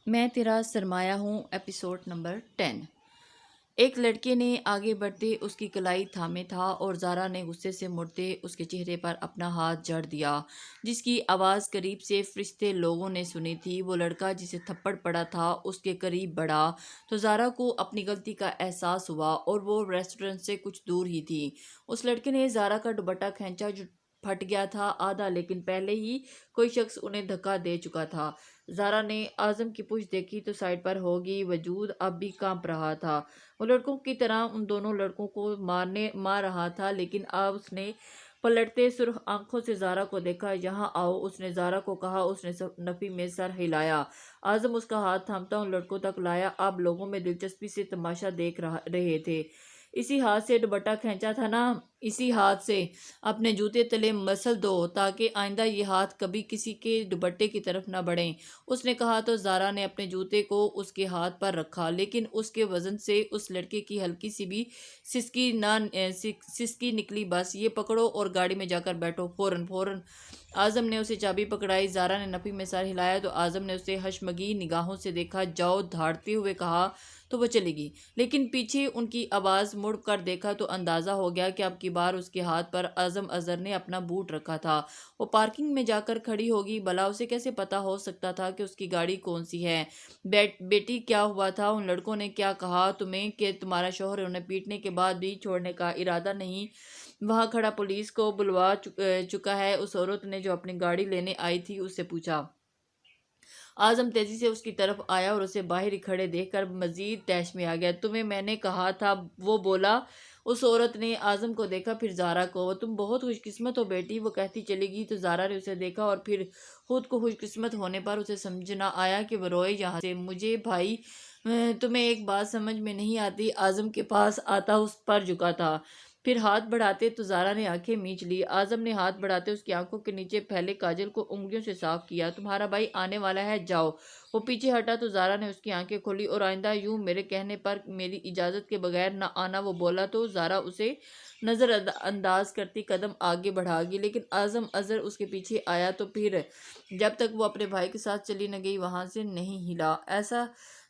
میں تیرا سرمایہ ہوں ایپیسوڈ نمبر 10۔ ایک لڑکے نے آگے بڑھتے اس کی کلائی تھامے تھا اور زارا نے غصے سے مڑتے اس کے چہرے پر اپنا ہاتھ جڑ دیا، جس کی آواز قریب سے فرشتے لوگوں نے سنی تھی۔ وہ لڑکا جسے تھپڑ پڑا تھا اس کے قریب بڑھا تو زارا کو اپنی غلطی کا احساس ہوا اور وہ ریسٹورنٹ سے کچھ دور ہی تھی۔ اس لڑکے نے زارا کا دوپٹہ کھینچا جو پھٹ گیا تھا آدھا، لیکن پہلے ہی کوئی شخص انہیں دھکا دے چکا تھا۔ زارا نے اعظم کی پشت دیکھی تو سائڈ پر ہوگی وجود اب بھی کانپ رہا تھا۔ وہ لڑکوں کی طرح ان دونوں لڑکوں کو مار رہا تھا، لیکن اب اس نے پلٹتے سرخ آنکھوں سے زارا کو دیکھا۔ یہاں آؤ، اس نے زارا کو کہا۔ اس نے نفی میں سر ہلایا۔ اعظم اس کا ہاتھ تھامتا ان لڑکوں تک لایا۔ اب لوگوں میں دلچسپی سے تماشا دیکھ رہے تھے۔ اسی ہاتھ سے دوپٹہ کھینچا تھا نا، اسی ہاتھ سے اپنے جوتے تلے مسل دو تاکہ آئندہ یہ ہاتھ کبھی کسی کے دوپٹے کی طرف نہ بڑھیں، اس نے کہا تو زارا نے اپنے جوتے کو اس کے ہاتھ پر رکھا، لیکن اس کے وزن سے اس لڑکے کی ہلکی سی بھی سسکی نکلی۔ بس یہ پکڑو اور گاڑی میں جا کر بیٹھو فوراً۔ اعظم نے اسے چابی پکڑائی۔ زارا نے نفی میں سر ہلایا تو اعظم نے اسے حشمگی نگاہوں سے دیکھا۔ جاؤ، دھاڑتے ہوئے کہا تو وہ چلی گئی، لیکن پیچھے ان کی آواز مڑ کر دیکھا تو اندازہ ہو گیا کہ اب کی بار اس کے ہاتھ پر اعظم اظہر نے اپنا بوٹ رکھا تھا۔ وہ پارکنگ میں جا کر کھڑی ہوگی، بھلا اسے کیسے پتا ہو سکتا تھا کہ اس کی گاڑی کون سی ہے؟ بیٹی کیا ہوا تھا؟ ان لڑکوں نے کیا کہا تمہیں کہ تمہارا شوہر انہیں پیٹنے کے بعد بھی چھوڑنے کا ارادہ نہیں؟ وہاں کھڑا پولیس کو بلوا چکا ہے، اس عورت نے جو اپنی گاڑی لینے آئی تھی اس سے پوچھا۔ اعظم تیزی سے اس کی طرف آیا اور اسے باہر ہی کھڑے دیکھ کر مزید طیش میں آ گیا۔ تمہیں میں نے کہا تھا، وہ بولا۔ اس عورت نے اعظم کو دیکھا، پھر زارا کو۔ تم بہت خوش قسمت ہو بیٹی، وہ کہتی چلی گئی تو زارا نے اسے دیکھا اور پھر خود کو خوش قسمت ہونے پر اسے سمجھ نہ آیا کہ وہ روئے یہاں سے۔ مجھے بھائی، تمہیں ایک بات سمجھ میں نہیں آتی؟ اعظم کے پاس آتا اس پر جھکا تھا، پھر ہاتھ بڑھاتے تو زارا نے آنکھیں میچ لی۔ اعظم نے ہاتھ بڑھاتے اس کی آنکھوں کے نیچے پھیلے کاجل کو انگلیوں سے صاف کیا۔ تمہارا بھائی آنے والا ہے، جاؤ۔ وہ پیچھے ہٹا تو زارا نے اس کی آنکھیں کھولی۔ اور آئندہ یوں میرے کہنے پر میری اجازت کے بغیر نہ آنا، وہ بولا تو زارا اسے نظر انداز کرتی قدم آگے بڑھا گئی، لیکن اعظم اظہر اس کے پیچھے آیا تو پھر جب تک وہ اپنے بھائی کے ساتھ چلی نہ گئی وہاں سے نہیں ہلا۔ ایسا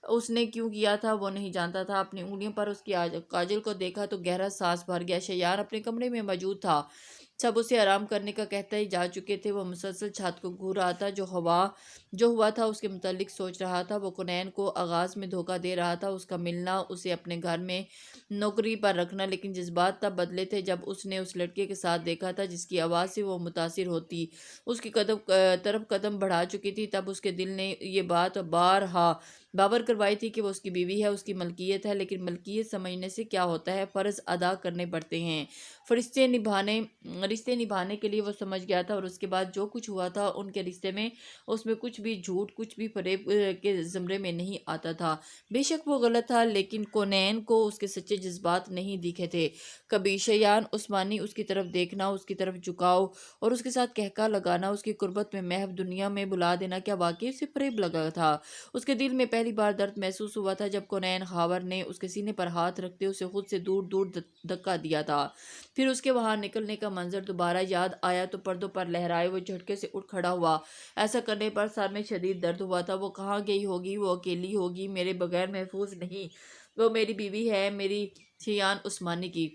اس نے کیوں کیا تھا وہ نہیں جانتا تھا۔ اپنی انگلیوں پر اس کی کاجل کو دیکھا تو گہرا سانس بھر گیا۔ شیان اپنے کمرے میں موجود تھا، سب اسے آرام کرنے کا کہتا ہی جا چکے تھے۔ وہ مسلسل چھت کو گھور رہا تھا، جو ہوا تھا اس کے متعلق سوچ رہا تھا۔ وہ کنین کو آغاز میں دھوکہ دے رہا تھا، اس کا ملنا، اسے اپنے گھر میں نوکری پر رکھنا، لیکن جذبات تب بدلے تھے جب اس نے اس لڑکے کے ساتھ دیکھا تھا جس کی آواز سے وہ متاثر ہوتی، اس کی طرف قدم بڑھا چکی تھی۔ تب اس کے دل نے یہ بات بارہا باور کروائی تھی کہ وہ اس کی بیوی ہے، اس کی ملکیت ہے، لیکن ملکیت سمجھنے سے کیا ہوتا ہے؟ فرض ادا کرنے پڑتے ہیں، رشتے نبھانے کے لیے وہ سمجھ گیا تھا۔ اور اس کے بعد جو کچھ ہوا تھا ان کے رشتے میں، اس میں کچھ بھی جھوٹ، کچھ بھی فریب کے زمرے میں نہیں آتا تھا۔ بے شک وہ غلط تھا، لیکن کونین کو اس کے سچے جذبات نہیں دکھے تھے کبھی۔ شیان عثمانی اس کی طرف دیکھنا، اس کی طرف جھکاؤ اور اس کے ساتھ کہکا لگانا، اس کی قربت میں محو دنیا میں بلا دینا، کیا واقعی اسے فریب لگا تھا؟ اس کے دل میں پہلی بار درد محسوس ہوا تھا جب کونین خاور نے اس کے سینے پر ہاتھ رکھتے اسے خود سے دور دھکا دیا تھا۔ پھر اس کے وہاں نکلنے کا منظر دوبارہ یاد آیا تو پردوں پر لہرائے وہ جھٹکے سے اٹھ کھڑا ہوا۔ ایسا کرنے پر سر میں شدید درد ہوا تھا۔ وہ کہاں گئی ہوگی؟ وہ اکیلی ہوگی، میرے بغیر محفوظ نہیں، وہ میری بیوی ہے، میری شیان عثمانی کی۔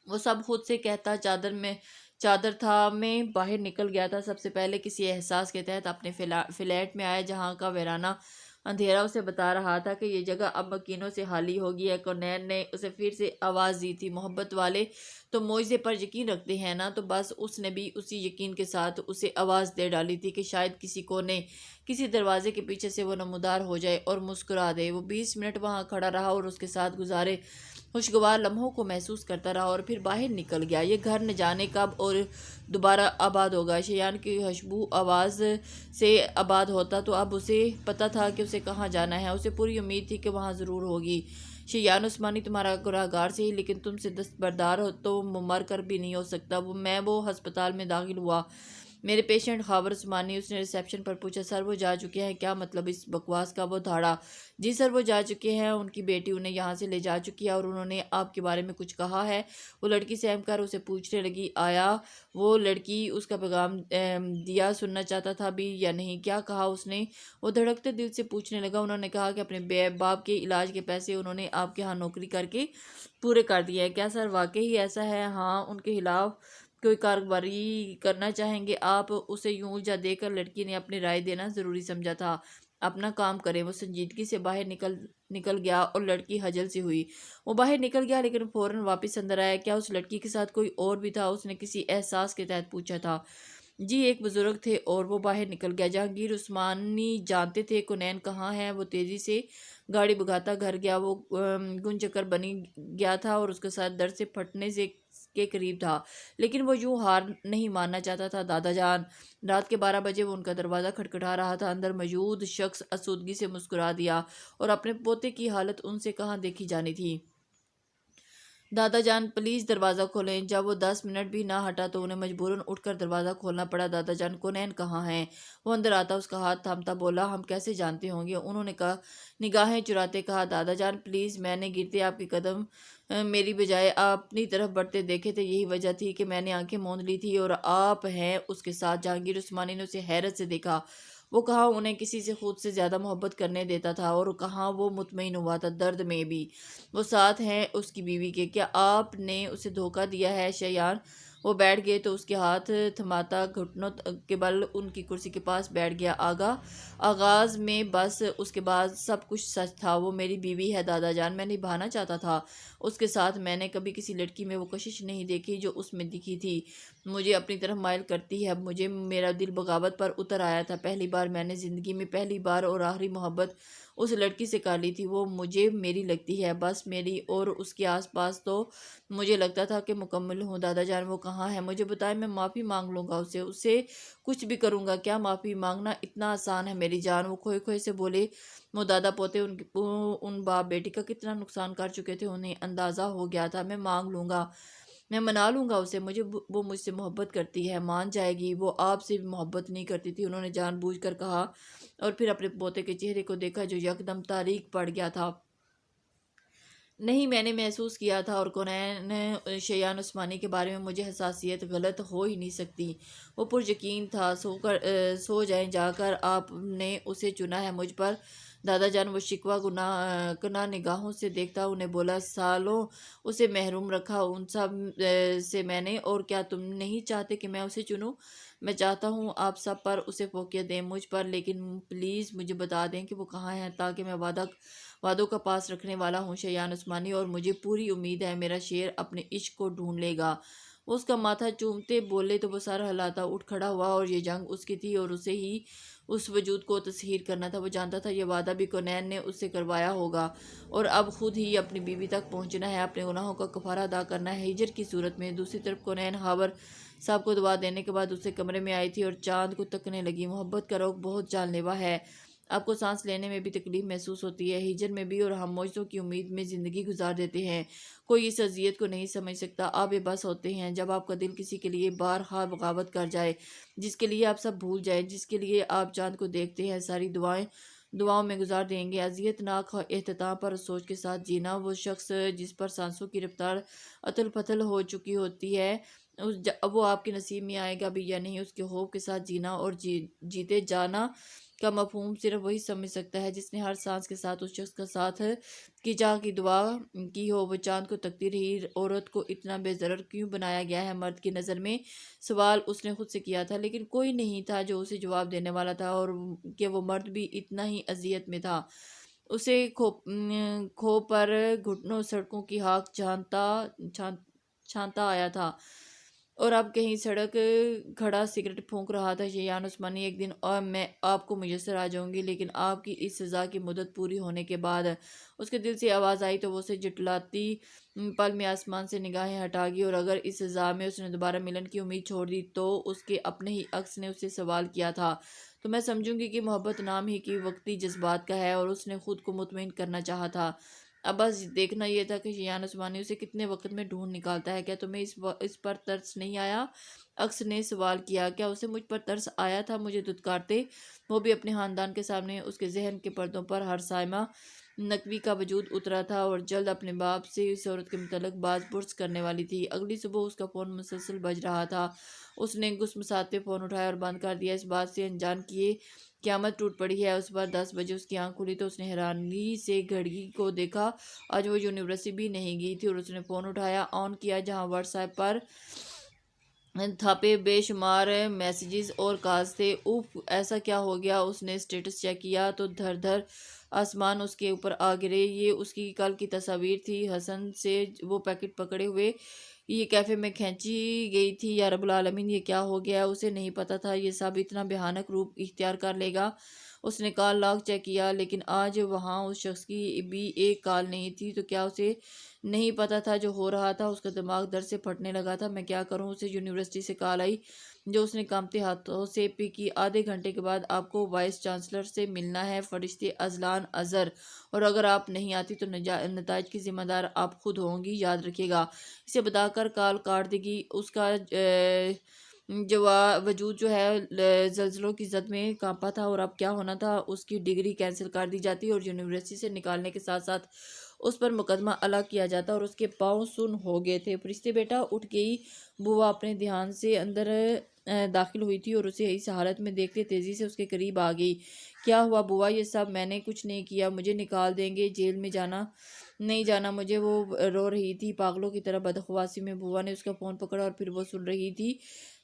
وہ سب خود سے کہتا چادر تھا میں باہر نکل گیا تھا، سب سے پہلے کسی احساس کے تحت اپنے فلیٹ میں آیا جہاں کا ویرانہ اندھیرا اسے بتا رہا تھا کہ یہ جگہ اب مکینوں سے خالی ہوگی ہے۔ کونین نے اسے پھر سے آواز دی تھی، محبت والے تو معجزے پر یقین رکھتے ہیں نا؟ تو بس اس نے بھی اسی یقین کے ساتھ اسے آواز دے ڈالی تھی کہ شاید کسی کونے، کسی دروازے کے پیچھے سے وہ نمودار ہو جائے اور مسکرا دے۔ وہ 20 منٹ وہاں کھڑا رہا اور اس کے ساتھ گزارے خوشگوار لمحوں کو محسوس کرتا رہا اور پھر باہر نکل گیا۔ یہ گھر نہ جانے کب اور دوبارہ آباد ہوگا۔ شیان کی خوشبو آواز سے آباد ہوتا تو اب اسے پتہ تھا کہ اسے کہاں جانا ہے۔ اسے پوری امید تھی کہ وہاں ضرور ہوگی شیان عثمانی، تمہارا گنہگار صحیح لیکن تم سے دستبردار تو مر کر بھی نہیں ہو سکتا۔ وہ ہسپتال میں داخل ہوا میرے پیشنٹ خاور عثمانی، اس نے ریسیپشن پر پوچھا۔ سر وہ جا چکے ہیں۔ کیا مطلب اس بکواس کا؟ وہ دھاڑا۔ جی سر وہ جا چکے ہیں، ان کی بیٹی انہیں یہاں سے لے جا چکی ہے اور انہوں نے آپ کے بارے میں کچھ کہا ہے؟ وہ لڑکی سہم کر اسے پوچھنے لگی، آیا وہ لڑکی اس کا پیغام دیا سننا چاہتا تھا بھی یا نہیں؟ کیا کہا اس نے؟ وہ دھڑکتے دل سے پوچھنے لگا۔ انہوں نے کہا کہ اپنے باپ کے علاج کے پیسے انہوں نے آپ کے ہاں نوکری کر کے پورے کر دیے ہیں۔ کیا سر واقعی ایسا ہے؟ ہاں، ان کے خلاف کوئی کارروائی کرنا چاہیں گے آپ؟ اسے یوں الجھا دے کر لڑکی نے اپنی رائے دینا ضروری سمجھا تھا۔ اپنا کام کریں۔ وہ سنجیدگی سے باہر نکل گیا اور لڑکی خجل سی ہوئی۔ وہ باہر نکل گیا لیکن فوراً واپس اندر آیا۔ کیا اس لڑکی کے ساتھ کوئی اور بھی تھا؟ اس نے کسی احساس کے تحت پوچھا تھا۔ جی ایک بزرگ تھے اور وہ باہر نکل گیا۔ جہانگیر عثمانی جانتے تھے کونین کہاں ہے۔ وہ تیزی سے گاڑی بھگاتا گھر گیا۔ وہ گن چکر بنی گیا تھا اور اس کا سر درد سے پھٹنے کے قریب تھا، لیکن وہ یوں ہار نہیں ماننا چاہتا تھا۔ دادا جان! رات کے 12 بجے وہ ان کا دروازہ کھٹکھٹا رہا تھا۔ اندر موجود شخص آسودگی سے مسکرا دیا، اور اپنے پوتے کی حالت ان سے کہاں دیکھی جانی تھی۔ دادا جان پلیز دروازہ کھولیں۔ جب وہ 10 منٹ بھی نہ ہٹا تو انہیں مجبوراً اٹھ کر دروازہ کھولنا پڑا۔ دادا جان کونین کہاں ہیں؟ وہ اندر آتا اس کا ہاتھ تھامتا بولا، ہم کیسے جانتے ہوں گے؟ انہوں نے نگاہیں چراتے کہا، دادا جان پلیز، میں نے گرتے آپ کے قدم میری بجائے اپنی طرف بڑھتے دیکھے تھے، یہی وجہ تھی کہ میں نے آنکھیں موند لی تھی، اور آپ ہیں اس کے ساتھ۔ جہانگیر عثمانی نے اسے حیرت سے دیکھا۔ وہ کہاں انہیں کسی سے خود سے زیادہ محبت کرنے دیتا تھا، اور کہاں وہ مطمئن ہوا تھا درد میں بھی۔ وہ ساتھ ہیں اس کی بیوی کے۔ کیا آپ نے اسے دھوکہ دیا ہے شیان؟ وہ بیٹھ گئے تو اس کے ہاتھ تھماتا گھٹنوں کے بل ان کی کرسی کے پاس بیٹھ گیا۔ آغاز میں بس، اس کے بعد سب کچھ سچ تھا۔ وہ میری بیوی ہے دادا جان، میں نبھانا چاہتا تھا اس کے ساتھ۔ میں نے کبھی کسی لڑکی میں وہ کشش نہیں دیکھی جو اس میں دکھی تھی، مجھے اپنی طرف مائل کرتی ہے۔ مجھے میرا دل بغاوت پر اتر آیا تھا۔ پہلی بار میں نے زندگی میں پہلی بار اور آخری محبت اس لڑکی سے کر لی تھی۔ وہ مجھے میری لگتی ہے، بس میری، اور اس کے آس پاس تو مجھے لگتا تھا کہ مکمل ہوں۔ دادا جان وہ کہاں ہے؟ مجھے بتائیں، میں معافی مانگ لوں گا اسے کچھ بھی کروں گا۔ کیا معافی مانگنا اتنا آسان ہے میری جان؟ وہ کھوئے کھوئے سے بولے۔ وہ دادا پوتے ان باپ بیٹی کا کتنا نقصان کر چکے تھے، انہیں اندازہ ہو گیا تھا۔ میں مانگ لوں گا، میں منا لوں گا اسے۔ وہ مجھ سے محبت کرتی ہے، مان جائے گی۔ وہ آپ سے بھی محبت نہیں کرتی تھی، انہوں نے جان بوجھ کر کہا، اور پھر اپنے پوتے کے چہرے کو دیکھا جو یکدم تاریک پڑ گیا تھا۔ نہیں، میں نے محسوس کیا تھا، اور کونین شیان عثمانی کے بارے میں مجھے حساسیت غلط ہو ہی نہیں سکتی۔ وہ پریقین تھا۔ سو جائیں جا کر، آپ نے اسے چنا ہے مجھ پر۔ دادا جان وہ شکوہ کناں نگاہوں سے دیکھتا انہیں بولا، سالوں اسے محروم رکھا ان سب سے میں نے، اور کیا تم نہیں چاہتے کہ میں اسے چنوں؟ میں چاہتا ہوں آپ سب پر اسے فوقیت دیں، مجھ پر، لیکن پلیز مجھے بتا دیں کہ وہ کہاں ہے، تاکہ میں وعدوں کا پاس رکھنے والا ہوں شیان عثمانی، اور مجھے پوری امید ہے میرا شیر اپنے عشق کو ڈھونڈ لے گا۔ وہ اس کا ماتھا چومتے بولے تو وہ سر ہلاتا اٹھ کھڑا ہوا، اور یہ جنگ اس کی تھی اور اسے ہی اس وجود کو تسخیر کرنا تھا۔ وہ جانتا تھا یہ وعدہ بھی کونین نے اس سے کروایا ہوگا، اور اب خود ہی اپنی بیوی تک پہنچنا ہے، اپنے گناہوں کا کفارہ ادا کرنا ہے ہجر کی صورت میں۔ دوسری طرف کونین خاور صاحب کو دعا دینے کے بعد اسے کمرے میں آئی تھی اور چاند کو تکنے لگی۔ محبت کا روگ بہت جان لیوا ہے، آپ کو سانس لینے میں بھی تکلیف محسوس ہوتی ہے، ہجر میں بھی، اور ہم معجزوں کی امید میں زندگی گزار دیتے ہیں۔ کوئی اس اذیت کو نہیں سمجھ سکتا۔ آپ بے بس ہوتے ہیں جب آپ کا دل کسی کے لیے بارہا بغاوت کر جائے، جس کے لیے آپ سب بھول جائیں، جس کے لیے آپ چاند کو دیکھتے ہیں ساری دعاؤں میں گزار دیں گے۔ اذیت ناک اختتام پر اس سوچ کے ساتھ جینا، وہ شخص جس پر سانسوں کی رفتار اتل پتل ہو چکی ہوتی ہے، وہ آپ کے نصیب میں آئے گا بھی یا نہیں، اس کے خوف کے ساتھ جینا اور جیتے جانا کا مفہوم صرف وہی سمجھ سکتا ہے جس نے ہر سانس کے ساتھ اس شخص کا ساتھ کی چاہ کی دعا کی ہو۔ وہ چاند کو تکتی رہی، عورت کو اتنا بے ضرر کیوں بنایا گیا ہے مرد کی نظر میں؟ سوال اس نے خود سے کیا تھا، لیکن کوئی نہیں تھا جو اسے جواب دینے والا تھا، اور کہ وہ مرد بھی اتنا ہی اذیت میں تھا۔ اسے کھو پر گھٹنوں سڑکوں کی ہاک چھانتا آیا تھا، اور اب کہیں سڑک کھڑا سگریٹ پھونک رہا تھا۔ شیان عثمانی، ایک دن اور میں آپ کو میسر آ جاؤں گی، لیکن آپ کی اس سزا کی مدت پوری ہونے کے بعد۔ اس کے دل سے آواز آئی تو وہ اسے جھٹلاتی پل میں آسمان سے نگاہیں ہٹا گئی، اور اگر اس سزا میں اس نے دوبارہ ملن کی امید چھوڑ دی تو اس کے اپنے ہی عکس نے اس سے سوال کیا تھا تو میں سمجھوں گی کہ محبت نام ہی کی وقتی جذبات کا ہے، اور اس نے خود کو مطمئن کرنا چاہا تھا۔ اب بس دیکھنا یہ تھا کہ شیان عثمانی اسے کتنے وقت میں ڈھونڈ نکالتا ہے۔ کیا تمہیں اس پر ترس نہیں آیا اکس نے سوال کیا۔ کیا اسے مجھ پر ترس آیا تھا؟ مجھے دھتکارتے وہ بھی اپنے خاندان کے سامنے اس کے ذہن کے پردوں پر ہر سائمہ نقوی کا وجود اترا تھا اور جلد اپنے باپ سے اس عورت کے متعلق باز پرس کرنے والی تھی۔ اگلی صبح اس کا فون مسلسل بج رہا تھا۔ اس نے گسمساتے فون اٹھایا اور بند کر دیا۔ اس بات سے انجان کیے قیامت ٹوٹ پڑی ہے۔ اس بار 10 بجے اس کی آنکھ کھلی تو اس نے حیرانی سے گھڑی کو دیکھا۔ آج وہ یونیورسٹی بھی نہیں گئی تھی اور اس نے فون اٹھایا، آن کیا، جہاں واٹس ایپ پر تھاپے بے شمار میسیجز اور کالز تھے۔ اوف، ایسا کیا ہو گیا؟ اس نے سٹیٹس چیک کیا تو دھر دھر آسمان اس کے اوپر آ گرے۔ یہ اس کی کل کی تصاویر تھی، حسن سے وہ پیکٹ پکڑے ہوئے یہ کیفے میں کھینچی گئی تھی۔ یا رب العالمین، یہ کیا ہو گیا؟ اسے نہیں پتا تھا یہ سب اتنا بھیانک روپ اختیار کر لے گا۔ اس نے کال لاگ چیک کیا لیکن آج وہاں اس شخص کی بھی ایک کال نہیں تھی۔ تو کیا اسے نہیں پتا تھا جو ہو رہا تھا؟ اس کا دماغ درد سے پھٹنے لگا تھا۔ میں کیا کروں؟ اسے یونیورسٹی سے کال آئی جو اس نے کانپتے ہاتھوں سے پک کی۔ آدھے گھنٹے کے بعد آپ کو وائس چانسلر سے ملنا ہے، فرشتے اذلان اظہر، اور اگر آپ نہیں آتی تو نتائج کی ذمہ دار آپ خود ہوں گی، یاد رکھیے گا۔ اسے بتا کر کال کاٹ دے گی۔ اس کا وجود جو ہے زلزلوں کی زد میں کانپا تھا اور اب کیا ہونا تھا؟ اس کی ڈگری کینسل کر دی جاتی اور یونیورسٹی سے نکالنے کے ساتھ ساتھ اس پر مقدمہ الگ کیا جاتا اور اس کے پاؤں سن ہو گئے تھے۔ فرشتے بیٹا اٹھ گئی۔ بوا اپنے دھیان سے اندر داخل ہوئی تھی اور اسے اس حالت میں دیکھتے تیزی سے اس کے قریب آ گئی۔ کیا ہوا بوا؟ یہ سب میں نے کچھ نہیں کیا، مجھے نکال دیں گے، جیل میں نہیں جانا مجھے۔ وہ رو رہی تھی پاگلوں کی طرح بدحواسی میں۔ بوا نے اس کا فون پکڑا اور پھر وہ سن رہی تھی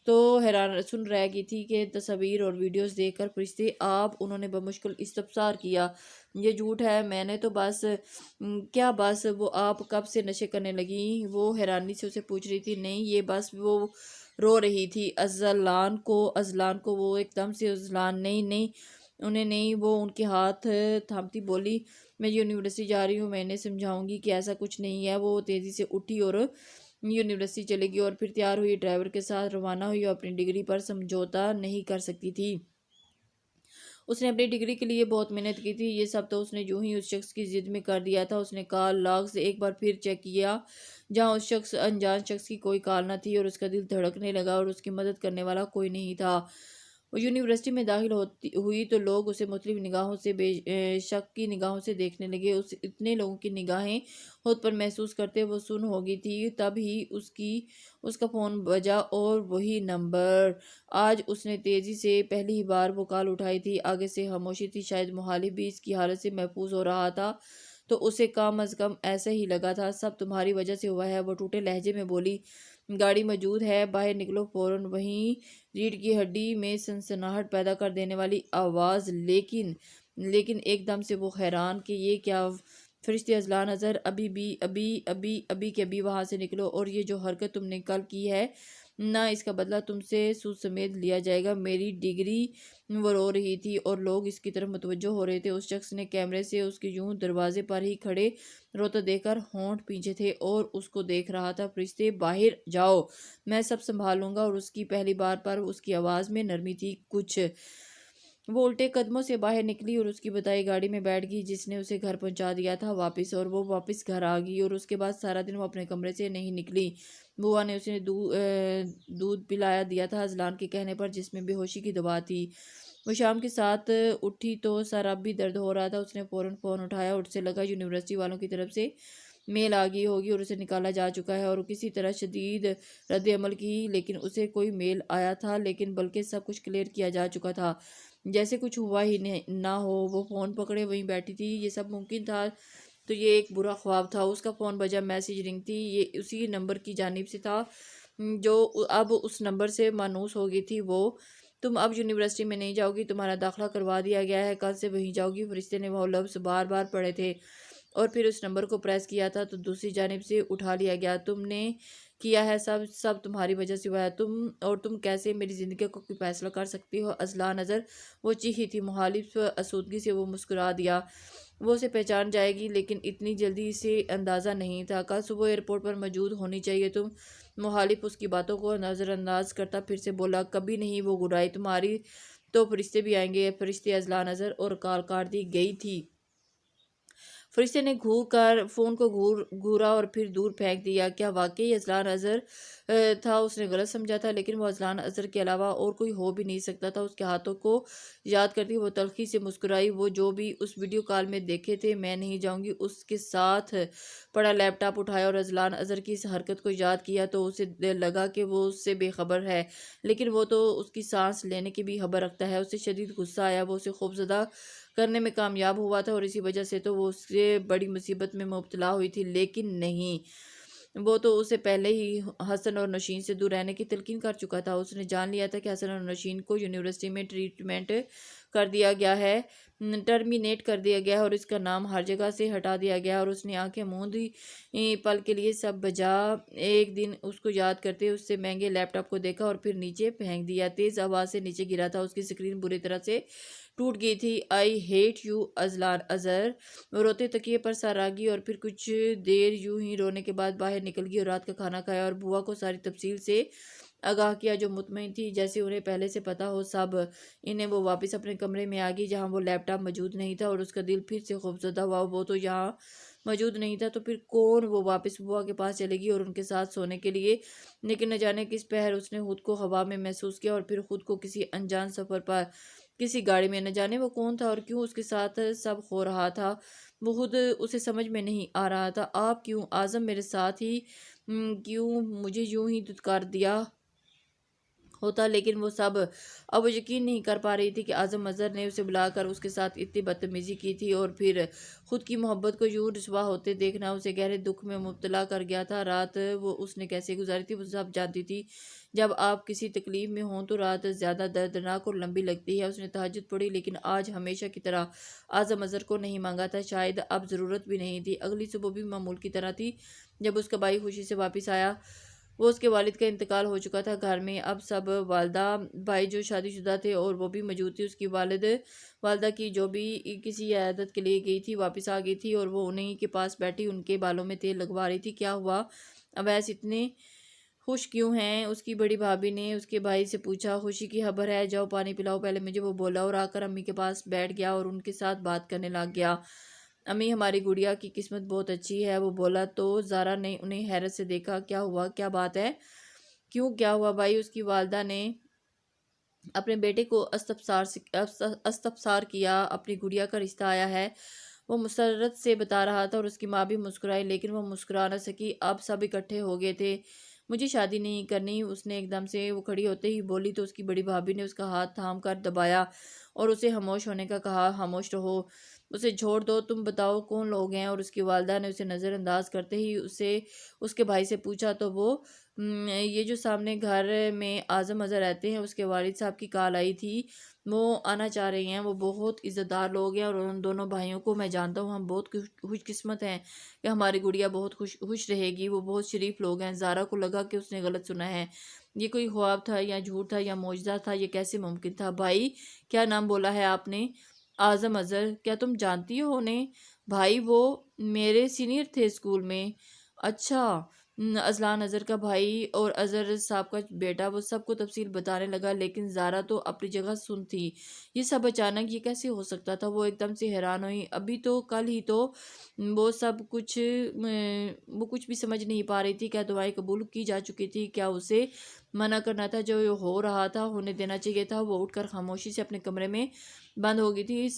تو حیران سن رہ گئی تھی کہ تصاویر اور ویڈیوز دیکھ کر فرشتے آپ، انہوں نے بمشکل استفسار کیا۔ یہ جھوٹ ہے، میں نے تو بس کیا بس؟ وہ آپ کب سے نشے کرنے لگی؟ وہ حیرانی سے اسے پوچھ رہی تھی۔ نہیں، یہ بس وہ رو رہی تھی۔ اذلان کو وہ ایک دم سے اذلان نہیں انہیں نہیں، وہ ان کے ہاتھ تھامتی بولی، میں یونیورسٹی جا رہی ہوں، میں انہیں سمجھاؤں گی کہ ایسا کچھ نہیں ہے۔ وہ تیزی سے اٹھی اور یونیورسٹی چلے گی اور پھر تیار ہوئی ڈرائیور کے ساتھ روانہ ہوئی اور اپنی ڈگری پر سمجھوتا نہیں کر سکتی تھی۔ اس نے اپنی ڈگری کے لیے بہت محنت کی تھی۔ یہ سب تو اس نے یوں ہی اس شخص کی ضد میں کر دیا تھا۔ اس نے کال لاگز ایک بار پھر چیک کیا جہاں اس انجان شخص کی کوئی کال نہ تھی اور اس کا دل دھڑکنے لگا اور اس کی مدد کرنے والا کوئی نہیں تھا۔ وہ یونیورسٹی میں داخل ہوئی تو لوگ اسے مختلف نگاہوں سے، بے شک کی نگاہوں سے دیکھنے لگے۔ اتنے لوگوں کی نگاہیں خود پر محسوس کرتے وہ سن ہو گئی تھی۔ تب ہی اس کا فون بجا اور وہی نمبر۔ آج اس نے تیزی سے پہلی ہی بار وہ کال اٹھائی تھی۔ آگے سے خاموشی تھی، شاید مخالف بھی اس کی حالت سے محفوظ ہو رہا تھا تو اسے کم از کم ایسا ہی لگا تھا۔ سب تمہاری وجہ سے ہوا ہے، وہ ٹوٹے لہجے میں بولی۔ گاڑی موجود ہے، باہر نکلو فوراً۔ وہیں ریڑھ کی ہڈی میں سنسناہٹ پیدا کر دینے والی آواز، لیکن ایک دم سے وہ حیران کہ یہ کیا؟ فرشتے اذلان اظہر، ابھی کے ابھی وہاں سے نکلو، اور یہ جو حرکت تم نے کل کی ہے نہ، اس کا بدلہ تم سے سود سمیت لیا جائے گا۔ میری ڈگری۔ وہ رو رہی تھی اور لوگ اس کی طرف متوجہ ہو رہے تھے۔ اس شخص نے کیمرے سے اس کی یوں دروازے پر ہی کھڑے روتا دیکھ کر ہونٹ پیچھے تھے اور اس کو دیکھ رہا تھا۔ فرشتے باہر جاؤ، میں سب سنبھال لوں گا۔ اور اس کی پہلی بار پر اس کی آواز میں نرمی تھی کچھ۔ وہ الٹے قدموں سے باہر نکلی اور اس کی بتائی گاڑی میں بیٹھ گئی جس نے اسے گھر پہنچا دیا تھا واپس، اور وہ واپس گھر آ گئی اور اس کے بعد سارا دن وہ اپنے کمرے سے نہیں نکلی۔ بوا نے اسے دودھ پلایا دیا تھا اذلان کے کہنے پر، جس میں بے ہوشی کی دوا تھی۔ وہ شام کے 7 اٹھی تو سر اب بھی درد ہو رہا تھا۔ اس نے فوراً فون اٹھایا اور اسے لگا یونیورسٹی والوں کی طرف سے میل آ گئی ہوگی اور اسے نکالا جا چکا ہے، اور کسی طرح شدید رد عمل کی، لیکن اسے کوئی میل آیا تھا لیکن بلکہ سب کچھ کلیئر کیا جا چکا تھا، جیسے کچھ ہوا ہی نہ ہو۔ وہ فون پکڑے وہیں بیٹھی تھی۔ یہ سب ممکن تھا تو یہ ایک برا خواب تھا۔ اس کا فون بجا، میسیج رنگ تھی، یہ اسی نمبر کی جانب سے تھا جو اب اس نمبر سے مانوس ہو گئی تھی۔ وہ، تم اب یونیورسٹی میں نہیں جاؤ گی، تمہارا داخلہ کروا دیا گیا ہے، کل سے وہیں جاؤ گی۔ فرشتے نے وہ لفظ بار بار پڑھے تھے اور پھر اس نمبر کو پریس کیا تھا تو دوسری جانب سے اٹھا لیا گیا۔ تم نے کیا ہے، سب تمہاری وجہ سے ہوا ہے، تم کیسے میری زندگی کو کوئی فیصلہ کر سکتی ہو؟ اذلان اظہر، وہ چیخی تھی۔ مخالف آسودگی سے وہ مسکرا دیا۔ وہ اسے پہچان جائے گی لیکن اتنی جلدی اسے اندازہ نہیں تھا۔ کل صبح ایئرپورٹ پر موجود ہونی چاہیے تم۔ مخالف اس کی باتوں کو نظر انداز کرتا پھر سے بولا، کبھی نہیں۔ وہ گھبرائی، تمہاری تو فرشتے بھی آئیں گے۔ فرشتے اذلان اظہر، اور کال کاٹ دی گئی تھی۔ فرشتے نے فون کو گھورا اور پھر دور پھینک دیا۔ کیا واقعی اذلان اظہر تھا؟ اس نے غلط سمجھا تھا، لیکن وہ اذلان اظہر کے علاوہ اور کوئی ہو بھی نہیں سکتا تھا۔ اس کے ہاتھوں کو یاد کرتی وہ تلخی سے مسکرائی۔ وہ جو بھی اس ویڈیو کال میں دیکھے تھے، میں نہیں جاؤں گی۔ اس کے ساتھ پڑا لیپ ٹاپ اٹھایا اور اذلان اظہر کی اس حرکت کو یاد کیا تو اسے لگا کہ وہ اس سے بے خبر ہے، لیکن وہ تو اس کی سانس لینے کی بھی خبر رکھتا ہے۔ اسے شدید غصہ آیا۔ وہ اسے خوفزدہ کرنے میں کامیاب ہوا تھا اور اسی وجہ سے تو وہ اس سے بڑی مصیبت میں مبتلا ہوئی تھی، لیکن نہیں، وہ تو اسے پہلے ہی حسن اور نوشین سے دور رہنے کی تلقین کر چکا تھا۔ اس نے جان لیا تھا کہ حسن اور نوشین کو یونیورسٹی میں ٹرمینیٹ کر دیا گیا ہے اور اس کا نام ہر جگہ سے ہٹا دیا گیا ہے، اور اس نے آنکھیں موندی پل کے لیے سب بجا ایک دن اس کو یاد کرتے اس سے مہنگے لیپ ٹاپ کو دیکھا اور پھر نیچے پھینک دیا۔ تیز آواز سے نیچے گرا تھا، اس کی اسکرین بری طرح سے ٹوٹ گئی تھی۔ I hate you Azlan Azhar, وہ روتے تکیے پر سر آگی اور پھر کچھ دیر یوں ہی رونے کے بعد باہر نکل گئی اور رات کا کھانا کھایا اور بوا کو ساری تفصیل سے آگاہ کیا، جو مطمئن تھی جیسے انہیں پہلے سے پتا ہو سب انہیں۔ وہ واپس اپنے کمرے میں آ گئی جہاں وہ لیپ ٹاپ موجود نہیں تھا اور اس کا دل پھر سے خوفزدہ ہوا۔ وہ تو یہاں موجود نہیں تھا تو پھر کون؟ وہ واپس بوا کے پاس چلے گی اور ان کے ساتھ سونے کے لیے، لیکن نہ جانے کس پہر اس نے خود کو ہوا میں محسوس کیا اور پھر خود کو کسی انجان سفر پر کسی گاڑی میں۔ نہ جانے وہ کون تھا اور کیوں اس کے ساتھ سب ہو رہا تھا، وہ خود اسے سمجھ میں نہیں آ رہا تھا۔ آپ کیوں اعظم میرے ساتھ ہی کیوں مجھے یوں ہی دھتکار دیا ہوتا؟ لیکن وہ سب اب وہ یقین نہیں کر پا رہی تھی کہ اعظم اظہر نے اسے بلا کر اس کے ساتھ اتنی بدتمیزی کی تھی اور پھر خود کی محبت کو یوں رسوا ہوتے دیکھنا اسے گہرے دکھ میں مبتلا کر گیا تھا۔ رات وہ اس نے کیسے گزاری تھی وہ سب جانتی تھی۔ جب آپ کسی تکلیف میں ہوں تو رات زیادہ دردناک اور لمبی لگتی ہے۔ اس نے تہجد پڑھی لیکن آج ہمیشہ کی طرح اعظم اظہر کو نہیں مانگا تھا، شاید اب ضرورت بھی نہیں تھی۔ اگلی صبح بھی معمول کی طرح تھی۔ جب اس کا بھائی خوشی سے واپس آیا، وہ اس کے والد کا انتقال ہو چکا تھا۔ گھر میں اب سب والدہ، بھائی جو شادی شدہ تھے اور وہ بھی موجود تھی، اس کی والدہ کی جو بھی کسی عیادت کے لیے گئی تھی واپس آ گئی تھی اور وہ انہی کے پاس بیٹھی ان کے بالوں میں تیل لگوا رہی تھی۔ کیا ہوا اویس، اتنے خوش کیوں ہیں؟ اس کی بڑی بھابھی نے اس کے بھائی سے پوچھا۔ خوشی کی خبر ہے، جاؤ پانی پلاؤ پہلے مجھے، وہ بولا اور آ کر امی کے پاس بیٹھ گیا اور ان کے ساتھ بات کرنے لگ گیا۔ امی، ہماری گڑیا کی قسمت بہت اچھی ہے، وہ بولا تو زارا نے انہیں حیرت سے دیکھا۔ کیا ہوا؟ کیا بات ہے؟ کیوں کیا ہوا بھائی؟ اس کی والدہ نے اپنے بیٹے کو استفسار کیا۔ اپنی گڑیا کا رشتہ آیا ہے، وہ مسرت سے بتا رہا تھا اور اس کی ماں بھی مسکرائی، لیکن وہ مسکرا نہ سکی۔ اب سب اکٹھے ہو گئے تھے۔ مجھے شادی نہیں کرنی، اس نے ایک دم سے وہ کھڑی ہوتے ہی بولی تو اس کی بڑی بھابھی نے اس کا ہاتھ تھام کر دبایا اور اسے خاموش ہونے کا کہا۔ خاموش رہو، اسے چھوڑ دو، تم بتاؤ کون لوگ ہیں؟ اور اس کی والدہ نے اسے نظر انداز کرتے ہی اس کے بھائی سے پوچھا تو وہ یہ جو سامنے گھر میں اعظم اظہر رہتے ہیں، اس کے والد صاحب کی کال آئی تھی، وہ آنا چاہ رہے ہیں، وہ بہت عزت دار لوگ ہیں اور ان دونوں بھائیوں کو میں جانتا ہوں، ہم بہت خوش قسمت ہیں کہ ہماری گڑیا بہت خوش رہے گی، وہ بہت شریف لوگ ہیں۔ زارا کو لگا کہ اس نے غلط سنا ہے، یہ کوئی خواب تھا یا جھوٹ تھا یا معجزہ تھا، یہ کیسے ممکن تھا؟ بھائی، کیا نام بولا ہے آپ نے؟ اعظم اظہر۔ کیا تم جانتی ہو انہیں؟ بھائی، وہ میرے سینئر تھے اسکول میں۔ اچھا، اذلان اظہر کا بھائی اور اظہر صاحب کا بیٹا، وہ سب کو تفصیل بتانے لگا، لیکن زارا تو اپنی جگہ سن تھی۔ یہ سب اچانک، یہ کیسے ہو سکتا تھا؟ وہ ایک دم سے حیران ہوئی۔ ابھی تو کل ہی تو وہ کچھ بھی سمجھ نہیں پا رہی تھی۔ کیا دعائیں قبول کی جا چکی تھی؟ کیا اسے منع کرنا تھا؟ جو ہو رہا تھا ہونے دینا چاہیے تھا۔ وہ اٹھ کر خاموشی سے اپنے کمرے میں بند ہو گئی تھی۔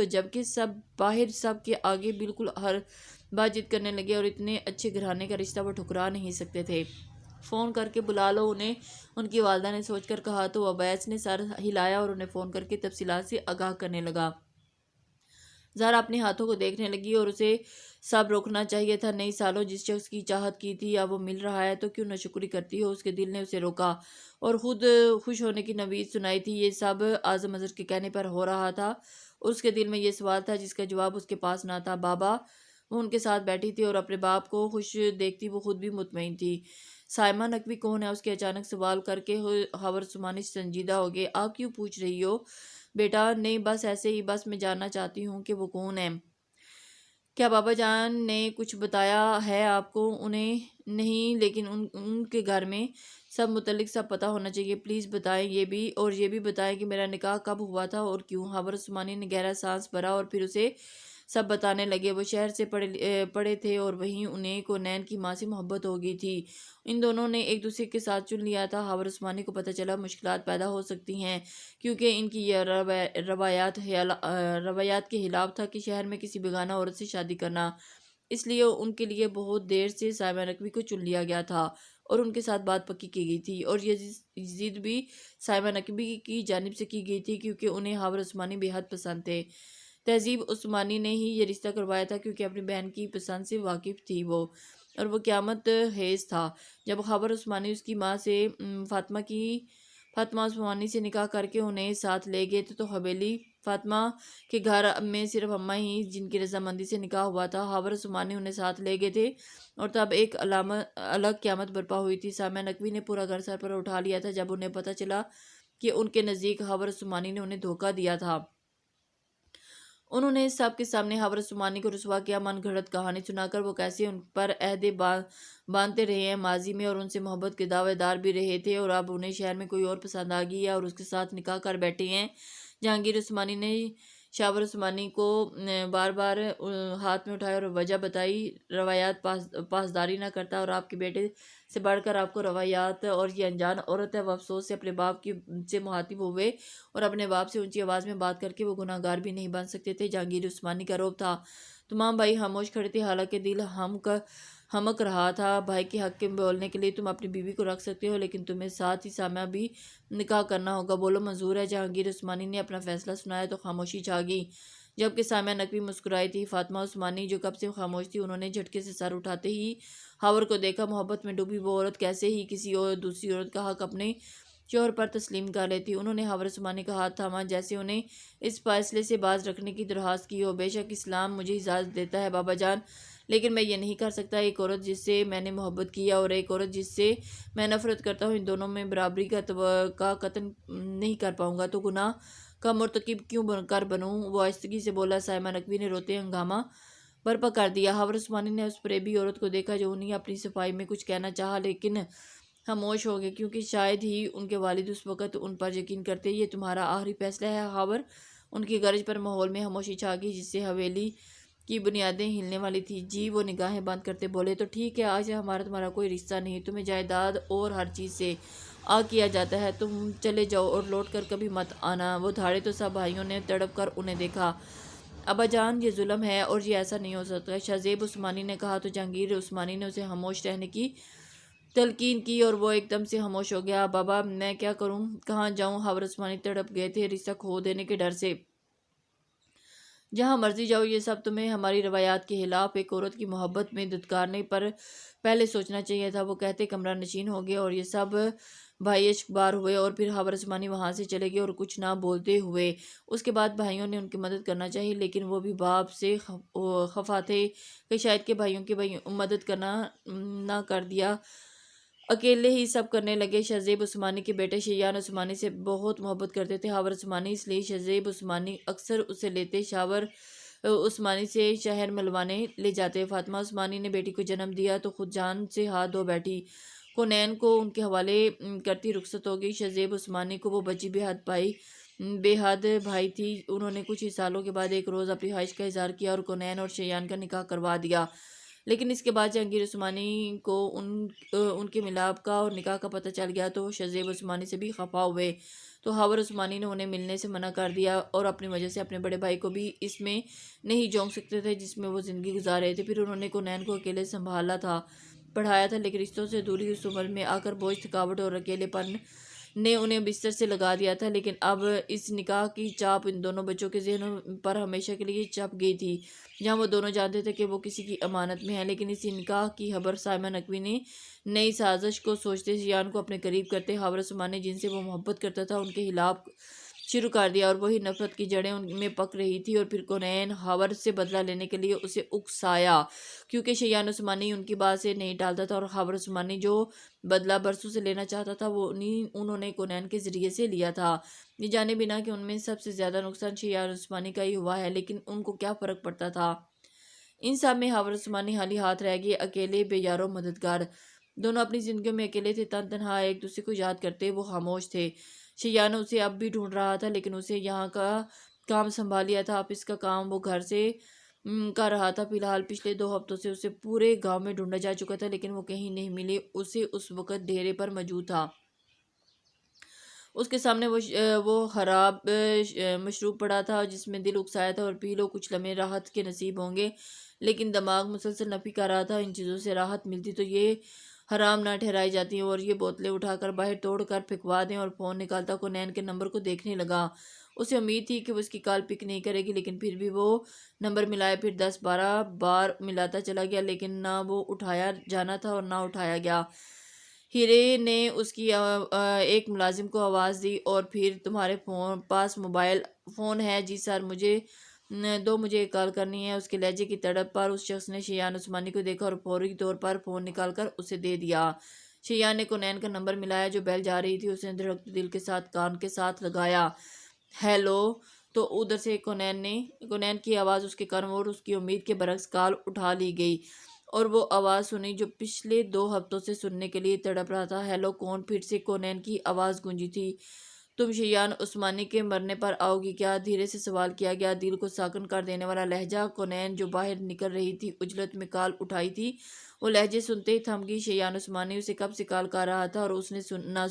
جبکہ سب باہر سب کے آگے بالکل ہر بات ضد کرنے لگے اور اتنے اچھے گھرانے کا رشتہ وہ ٹھکرا نہیں سکتے تھے۔ فون کر کے بلا لو انہیں، ان کی والدہ نے سوچ کر کہا تو اویس نے سر ہلایا اور انہیں فون کر کے تفصیلات سے آگاہ کرنے لگا۔ زارا اپنے ہاتھوں کو دیکھنے لگی اور اسے سب روکنا چاہیے تھا۔ نئی سالوں جس شخص کی چاہت کی تھی، اب وہ مل رہا ہے تو کیوں ناشکری کرتی ہو؟ اس کے دل نے اسے روکا اور خود خوش ہونے کی نوید سنائی تھی۔ یہ سب اعظم اظہر کے کہنے پر ہو رہا تھا۔ اس کے دل میں یہ سوال تھا جس کا جواب اس کے پاس نہ تھا۔ بابا، وہ ان کے ساتھ بیٹھی تھی اور اپنے باپ کو خوش دیکھتی وہ خود بھی مطمئن تھی۔ سائمہ نقوی کون ہے؟ اس کے اچانک سوال کر کے خاور عثمانی سنجیدہ ہو گئے۔ آپ کیوں پوچھ رہی ہو بیٹا؟ نہیں، بس ایسے ہی، بس میں جاننا چاہتی ہوں کہ وہ کون ہے۔ کیا بابا جان نے کچھ بتایا ہے آپ کو؟ انہیں نہیں، لیکن ان کے گھر میں سب متعلق سب پتہ ہونا چاہیے، پلیز بتائیں یہ بھی، اور یہ بھی بتائیں کہ میرا نکاح کب ہوا تھا اور کیوں؟ خاور عثمانی نے گہرا سانس بھرا اور پھر اسے سب بتانے لگے۔ وہ شہر سے پڑے تھے اور وہیں انہیں کونین کی ماں سے محبت ہو گئی تھی۔ ان دونوں نے ایک دوسرے کے ساتھ چن لیا تھا۔ ہاور عثمانی کو پتہ چلا مشکلات پیدا ہو سکتی ہیں، کیونکہ ان کی یہ روایات کے خلاف تھا کہ شہر میں کسی بیگانہ عورت سے شادی کرنا۔ اس لیے ان کے لیے بہت دیر سے سائمہ نقوی کو چن لیا گیا تھا اور ان کے ساتھ بات پکی کی گئی تھی، اور یہ ضد بھی سائمہ نقوی کی جانب سے کی گئی تھی کیونکہ انہیں ہاور عثمانی بے حد پسند تھے۔ تہذیب عثمانی نے ہی یہ رشتہ کروایا تھا کیونکہ اپنی بہن کی پسند سے واقف تھی وہ، اور وہ قیامت خیز تھا۔ جب ہاور عثمانی اس کی ماں سے فاطمہ عثمانی سے نکاح کر کے انہیں ساتھ لے گئے تھے تو حویلی فاطمہ کے گھر میں صرف اماں ہی جن کی رضامندی سے نکاح ہوا تھا۔ ہاور عثمانی انہیں ساتھ لے گئے تھے اور تب ایک الگ قیامت برپا ہوئی تھی۔ سائمہ نقوی نے پورا گھر سر پر اٹھا لیا تھا جب انہیں پتہ چلا کہ ان کے نزدیک ہاور عثمانی نے انہیں دھوکہ دیا تھا۔ انہوں نے سب کے سامنے ہاور عثمانی کو رسوا کیا، من گھڑت کہانی سنا کر وہ کیسے ان پر عہد باندھتے رہے ہیں ماضی میں، اور ان سے محبت کے دعوے دار بھی رہے تھے، اور اب انہیں شہر میں کوئی اور پسند آ گئی ہے اور اس کے ساتھ نکاح کر بیٹھے ہیں۔ جہانگیر عثمانی نے شاور عثمانی کو بار بار ہاتھ میں اٹھایا اور وجہ بتائی، روایات پاسداری نہ کرتا اور آپ کے بیٹے سے بڑھ کر آپ کو روایات، اور یہ انجان عورت ہے۔ وہ افسوس سے اپنے باپ سے مخاطب ہوئے اور اپنے باپ سے اونچی آواز میں بات کر کے وہ گناہ گار بھی نہیں بن سکتے تھے۔ جہانگیر عثمانی کا رعب تھا۔ تمام بھائی خاموش کھڑے تھے، حالانکہ دل ہمک رہا تھا۔ بھائی کے حق میں بولنے کے لیے تم اپنی بیوی کو رکھ سکتے ہو، لیکن تمہیں ساتھ ہی سامع بھی نکاح کرنا ہوگا۔ بولو، منظور ہے؟ جہانگیر عثمانی نے اپنا فیصلہ سنایا تو خاموشی چھا گئی، جبکہ سامع نقوی مسکرائی تھی۔ فاطمہ عثمانی جو کب سے خاموش تھی، انہوں نے جھٹکے سے سر اٹھاتے ہی ہاور کو دیکھا۔ محبت میں ڈوبی وہ عورت کیسے ہی کسی اور دوسری عورت کا حق اپنے شوہر پر تسلیم کر لیتی؟ انہوں نے ہاور عثمانی کا ہاتھ تھاما، جیسے انہیں اس فیصلے سے باز رکھنے کی درخواست کی ہو۔ بے شک اسلام مجھے اجازت دیتا ہے بابا جان، لیکن میں یہ نہیں کر سکتا۔ ایک عورت جس سے میں نے محبت کیا اور ایک عورت جس سے میں نفرت کرتا ہوں، ان دونوں میں برابری کا قتل نہیں کر پاؤں گا تو گناہ کا مرتکب کیوں کر بنوں؟ وہ آہستگی سے بولا۔ سائمہ نقوی نے روتے ہنگامہ برپا کر دیا۔ ہاور عثمانی نے اس فریبی عورت کو دیکھا جو انہیں اپنی صفائی میں کچھ کہنا چاہا، لیکن خاموش ہو گئے، کیونکہ شاید ہی ان کے والد اس وقت ان پر یقین کرتے۔ یہ تمہارا آخری فیصلہ ہے ہاور؟ ان کی غرض پر ماحول میں خاموشی چھا گئی، جس سے حویلی کی بنیادیں ہلنے والی تھی۔ جی، وہ نگاہیں بند کرتے بولے، تو ٹھیک ہے، آج سے ہمارا تمہارا کوئی رشتہ نہیں، تمہیں جائیداد اور ہر چیز سے کیا جاتا ہے، تم چلے جاؤ اور لوٹ کر کبھی مت آنا۔ وہ دھاڑے تو سب بھائیوں نے تڑپ کر انہیں دیکھا۔ ابا جان، یہ ظلم ہے اور یہ ایسا نہیں ہو سکتا، شہزیب عثمانی نے کہا۔ تو جہانگیر عثمانی نے اسے خاموش رہنے کی تلقین کی اور وہ ایک دم سے خاموش ہو گیا۔ بابا، میں کیا کروں، کہاں جاؤں؟ ہاور عثمانی تڑپ گئے تھے رشتہ کھو دینے کے ڈر سے۔ جہاں مرضی جاؤ، یہ سب تمہیں ہماری روایات کے خلاف۔ ایک عورت کی محبت میں دھتکارنے پر پہلے سوچنا چاہیے تھا۔ وہ کہتے کمرہ نشین ہو گئے اور یہ سب بھائی اشک بار ہوئے، اور پھر ہاور عثمانی وہاں سے چلے گئے اور کچھ نہ بولتے ہوئے۔ اس کے بعد بھائیوں نے ان کی مدد کرنا چاہی، لیکن وہ بھی باپ سے خفا تھے کہ شاید کہ بھائیوں کی مدد کرنا نہ کر دیا، اکیلے ہی سب کرنے لگے۔ شہزیب عثمانی کے بیٹے شیان عثمانی سے بہت محبت کرتے تھے ہاور عثمانی، اس لیے شہزیب عثمانی اکثر اسے لیتے شاور عثمانی سے شہر ملوانے لے جاتے۔ فاطمہ عثمانی نے بیٹی کو جنم دیا تو خود جان سے ہاتھ دھو بیٹھی، کونین کو ان کے حوالے کرتی رخصت ہو گئی۔ شہزیب عثمانی کو وہ بچی بے حد بھائی تھی۔ انہوں نے کچھ ہی سالوں کے بعد ایک روز اپنی خواہش کا اظہار کیا اور کونین اور شیان کا نکاح کروا دیا، لیکن اس کے بعد جہانگیر عثمانی کو ان کے ملاپ کا اور نکاح کا پتہ چل گیا تو وہ شہزیب عثمانی سے بھی خفا ہوئے، تو ہاور عثمانی نے انہیں ملنے سے منع کر دیا اور اپنی وجہ سے اپنے بڑے بھائی کو بھی اس میں نہیں جھونک سکتے تھے جس میں وہ زندگی گزار رہے تھے۔ پھر انہوں نے کونین کو اکیلے سنبھالا تھا، پڑھایا تھا، لیکن رشتوں سے دوری اس عمر میں آ کر بوجھ، تھکاوٹ اور اکیلے پن نے انہیں بستر سے لگا دیا تھا۔ لیکن اب اس نکاح کی چاپ ان دونوں بچوں کے ذہنوں پر ہمیشہ کے لیے چپ گئی تھی، جہاں وہ دونوں جانتے تھے کہ وہ کسی کی امانت میں ہیں۔ لیکن اسی نکاح کی خبر سائمہ نقوی نے نئی سازش کو سوچتے شیان کو اپنے قریب کرتے ہاور عثمانی جن سے وہ محبت کرتا تھا ان کے خلاف شروع کر دیا، اور وہی نفرت کی جڑیں ان میں پک رہی تھی۔ اور پھر کونین ہاور سے بدلہ لینے کے لیے اسے اکسایا، کیونکہ شیان عثمانی ان کی بات سے نہیں ٹالتا تھا، اور ہاور عثمانی جو بدلہ برسوں سے لینا چاہتا تھا وہ انہوں نے کونین کے ذریعے سے لیا تھا، یہ جانے بنا کہ ان میں سب سے زیادہ نقصان شیان عثمانی کا ہی ہوا ہے۔ لیکن ان کو کیا فرق پڑتا تھا؟ ان سب میں ہاور عثمانی خالی ہاتھ رہ گئے، اکیلے، بے یار و مددگار۔ دونوں اپنی زندگیوں میں اکیلے تھے، تنہا ایک دوسرے کو یاد کرتے وہ خاموش تھے۔ شیان اسے اب بھی ڈھونڈ رہا تھا، لیکن اسے یہاں کا کام سنبھال لیا تھا۔ آفس کا کام وہ گھر سے کر رہا تھا۔ فی الحال پچھلے 2 ہفتوں سے اسے پورے گاؤں میں ڈھونڈا جا چکا تھا، لیکن وہ کہیں نہیں ملی۔ اسے اس وقت ڈھیرے پر موجود تھا۔ اس کے سامنے وہ خراب مشروب پڑا تھا جس میں دل اکسایا تھا، اور پی لو کچھ لمحے راحت کے نصیب ہوں گے، لیکن دماغ مسلسل نفی کر رہا تھا۔ ان چیزوں سے راحت ملتی تو یہ حرام نہ ٹھہرائی جاتی، اور یہ بوتلیں اٹھا کر باہر توڑ کر پھینکوا دیں۔ اور فون نکالتا کونین کے نمبر کو دیکھنے لگا۔ اسے امید تھی کہ وہ اس کی کال پک نہیں کرے گی، لیکن پھر بھی وہ نمبر ملائے، پھر 10-12 بار ملاتا چلا گیا، لیکن نہ وہ اٹھایا جانا تھا اور نہ اٹھایا گیا۔ ہیرے نے اس کی ایک ملازم کو آواز دی، اور پھر تمہارے پاس موبائل فون ہے؟ جی سر، مجھے ایک کال کرنی ہے۔ اس کے لہجے کی تڑپ پر اس شخص نے شیان عثمانی کو دیکھا اور فوری طور پر فون نکال کر اسے دے دیا۔ شیان نے کونین کا نمبر ملایا جو بیل جا رہی تھی۔ اس نے دھڑکتے دل کے ساتھ کان کے ساتھ لگایا۔ ہیلو! تو ادھر سے کونین کی آواز اس کے کانوں اور اس کی امید کے برعکس کال اٹھا لی گئی، اور وہ آواز سنی جو پچھلے 2 ہفتوں سے سننے کے لیے تڑپ رہا تھا۔ ہیلو، کون؟ پھر سے کونین کی آواز گونجی تھی۔ تم شیان عثمانی کے مرنے پر آؤ گی کیا؟ دھیرے سے سوال کیا گیا۔ دل کو ساکن کر دینے والا لہجہ۔ کونین جو باہر نکل رہی تھی، عجلت میں کال اٹھائی تھی، وہ لہجے سنتے ہی تھم گئی۔ شیان عثمانی اسے کب سے کال کر رہا تھا اور اس نے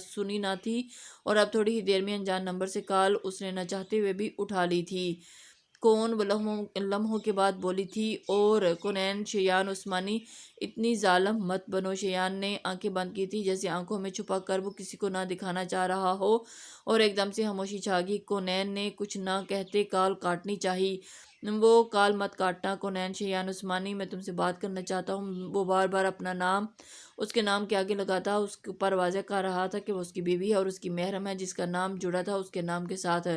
سنی نہ تھی، اور اب تھوڑی ہی دیر میں انجان نمبر سے کال اس نے نہ چاہتے ہوئے بھی اٹھا لی تھی۔ کون؟ وہ لمحوں کے بعد بولی تھی۔ اور کونین؟ شیان عثمانی، اتنی ظالم مت بنو۔ شیان نے آنکھیں بند کی تھی، جیسے آنکھوں میں چھپا کر وہ کسی کو نہ دکھانا چاہ رہا ہو، اور ایک دم سے خاموشی چھا گئی۔ کونین نے کچھ نہ کہتے کال کاٹنی چاہی۔ وہ کال مت کاٹنا کونین۔ شیان عثمانی، میں تم سے بات کرنا چاہتا ہوں۔ وہ بار بار اپنا نام اس کے نام کے آگے لگاتا، اس پر واضح کر رہا تھا کہ وہ اس کی بیوی ہے اور اس کی محرم ہے، جس کا نام جڑا تھا اس کے نام کے ساتھ۔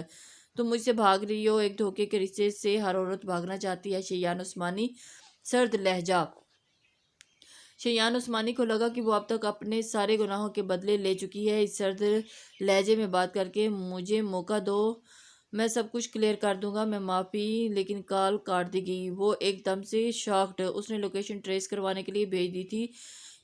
تم مجھ سے بھاگ رہی ہو، ایک دھوکے کے رشتے سے ہر عورت بھاگنا چاہتی ہے۔ شیان عثمانی، سرد لہجہ۔ شیان عثمانی کو لگا کہ وہ اب تک اپنے سارے گناہوں کے بدلے لے چکی ہے۔ اس سرد لہجے میں بات کر کے مجھے موقع دو، میں سب کچھ کلیئر کر دوں گا۔ میں معافی، لیکن کال کاٹ دی گئی۔ وہ ایک دم سے شاکڈ۔ اس نے لوکیشن ٹریس کروانے کے لیے بھیج دی تھی،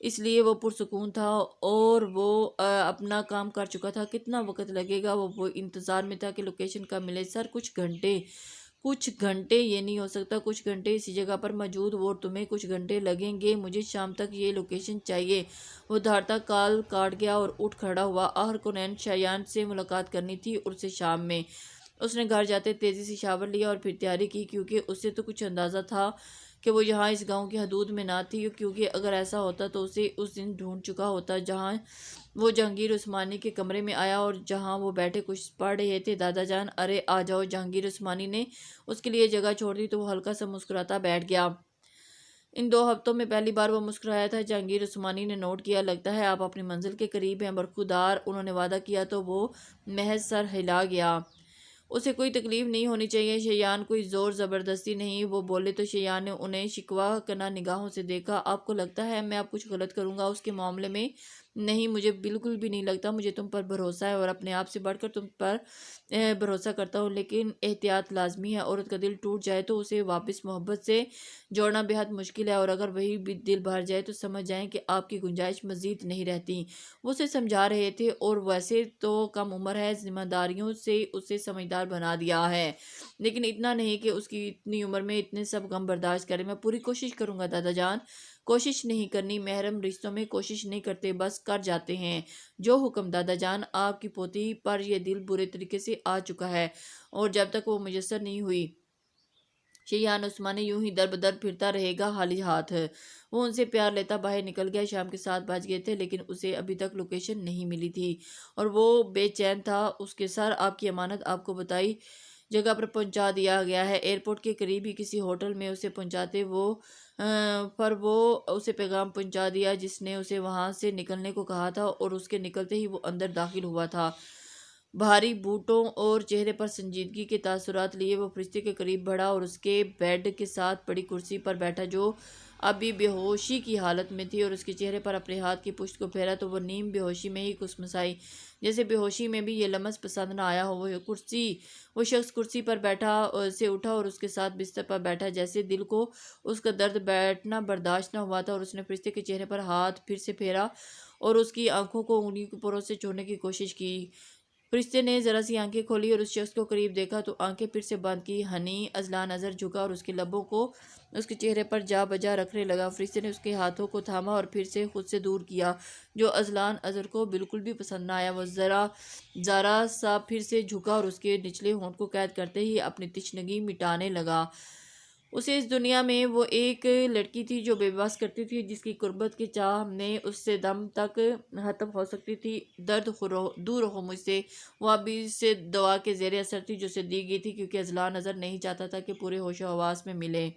اس لیے وہ پرسکون تھا، اور وہ اپنا کام کر چکا تھا۔ کتنا وقت لگے گا؟ وہ انتظار میں تھا کہ لوکیشن کب ملے۔ سر، کچھ گھنٹے یہ نہیں ہو سکتا۔ کچھ گھنٹے اسی جگہ پر موجود ہو، اور تمہیں کچھ گھنٹے لگیں گے۔ مجھے شام تک یہ لوکیشن چاہیے۔ وہ دھاڑتا کال کاٹ گیا اور اٹھ کھڑا ہوا۔ آخر کونین شیان سے ملاقات کرنی تھی، اور اسے شام میں۔ اس نے گھر جاتے تیزی سے شاور لیا اور پھر تیاری کی، کیونکہ اسے تو کچھ اندازہ تھا کہ وہ یہاں اس گاؤں کی حدود میں نہ تھی، کیونکہ اگر ایسا ہوتا تو اسے اس دن ڈھونڈ چکا ہوتا جہاں وہ جہانگیر عثمانی کے کمرے میں آیا اور جہاں وہ بیٹھے کچھ پڑھ رہے تھے۔ دادا جان، ارے آ جاؤ۔ جہانگیر عثمانی نے اس کے لیے جگہ چھوڑ دی تو وہ ہلکا سا مسکراتا بیٹھ گیا۔ ان 2 ہفتوں میں پہلی بار وہ مسکرایا تھا۔ جہانگیر عثمانی نے نوٹ کیا، لگتا ہے آپ اپنی منزل کے قریب ہیں۔ برخودار، انہوں نے وعدہ کیا تو وہ محض سر ہلا گیا۔ اسے کوئی تکلیف نہیں ہونی چاہیے شیان، کوئی زور زبردستی نہیں۔ وہ بولے تو شیان نے انہیں شکوہ کنہ نگاہوں سے دیکھا۔ آپ کو لگتا ہے میں اب کچھ غلط کروں گا اس کے معاملے میں؟ نہیں، مجھے بالکل بھی نہیں لگتا۔ مجھے تم پر بھروسہ ہے، اور اپنے آپ سے بڑھ کر تم پر بھروسہ کرتا ہوں، لیکن احتیاط لازمی ہے۔ عورت کا دل ٹوٹ جائے تو اسے واپس محبت سے جوڑنا بے حد مشکل ہے، اور اگر وہی بھی دل بھر جائے تو سمجھ جائیں کہ آپ کی گنجائش مزید نہیں رہتی۔ وہ اسے سمجھا رہے تھے، اور ویسے تو کم عمر ہے، ذمہ داریوں سے اسے سمجھدار بنا دیا ہے، لیکن اتنا نہیں کہ اس کی اتنی عمر میں اتنے سب غم برداشت کرے۔ میں پوری کوشش کروں گا دادا جان۔ کوشش نہیں کرنی، محرم رشتوں میں کوشش نہیں کرتے، بس کر جاتے ہیں۔ جو حکم دادا جان۔ آپ کی پوتی پر یہ دل برے طریقے سے آ چکا ہے، اور جب تک وہ میسر نہیں ہوئی، شیان عثمانی یوں ہی در بدر پھرتا رہے گا خالی ہاتھ۔ وہ ان سے پیار لیتا باہر نکل گیا۔ شام کے 7 بج گئے تھے، لیکن اسے ابھی تک لوکیشن نہیں ملی تھی، اور وہ بے چین تھا۔ اس کے سر، آپ کی امانت آپ کو بتائی جگہ پر پہنچا دیا گیا ہے۔ ایئرپورٹ کے قریب ہی کسی ہوٹل میں اسے پہنچاتے وہ اسے پیغام پہنچا دیا جس نے اسے وہاں سے نکلنے کو کہا تھا، اور اس کے نکلتے ہی وہ اندر داخل ہوا تھا۔ بھاری بوٹوں اور چہرے پر سنجیدگی کے تاثرات لیے وہ فرشتے کے قریب بڑھا اور اس کے بیڈ کے ساتھ پڑی کرسی پر بیٹھا، جو ابھی بے ہوشی کی حالت میں تھی، اور اس کے چہرے پر اپنے ہاتھ کی پشت کو پھیرا تو وہ نیم بے ہوشی میں ہی کسمسائی، جیسے بے ہوشی میں بھی یہ لمس پسند نہ آیا ہو۔ وہ شخص کرسی پر بیٹھا سے اٹھا اور اس کے ساتھ بستر پر بیٹھا، جیسے دل کو اس کا درد بیٹھنا برداشت نہ ہوا تھا، اور اس نے فرشتے کے چہرے پر ہاتھ پھر سے پھیرا اور اس کی آنکھوں کو انگلیوں کے پروں سے چھوڑنے کی کوشش کی۔ فرشتے نے ذرا سی آنکھیں کھولی اور اس شخص کو قریب دیکھا تو آنکھیں پھر سے بند کی۔ ہنی اضلاع نظر جھکا اور اس کے لبوں کو اس کے چہرے پر جا بجا رکھنے لگا۔ فرشتے نے اس کے ہاتھوں کو تھاما اور پھر سے خود سے دور کیا، جو اضلاع نظر کو بالکل بھی پسند نہ آیا۔ وہ ذرا سا پھر سے جھکا اور اس کے نچلے ہونٹ کو قید کرتے ہی اپنی تشنگی مٹانے لگا۔ اسے اس دنیا میں وہ ایک لڑکی تھی جو بے بس کرتی تھی، جس کی قربت کی چاہ نے اس سے دم تک ختم ہو سکتی تھی۔ دور رہو مجھ سے، وہ ابھی سے دعا کے زیر اثر تھی جو اسے دی گئی تھی، کیونکہ اضلاع نظر نہیں چاہتا تھا کہ پورے ہوش و حواس میں ملے۔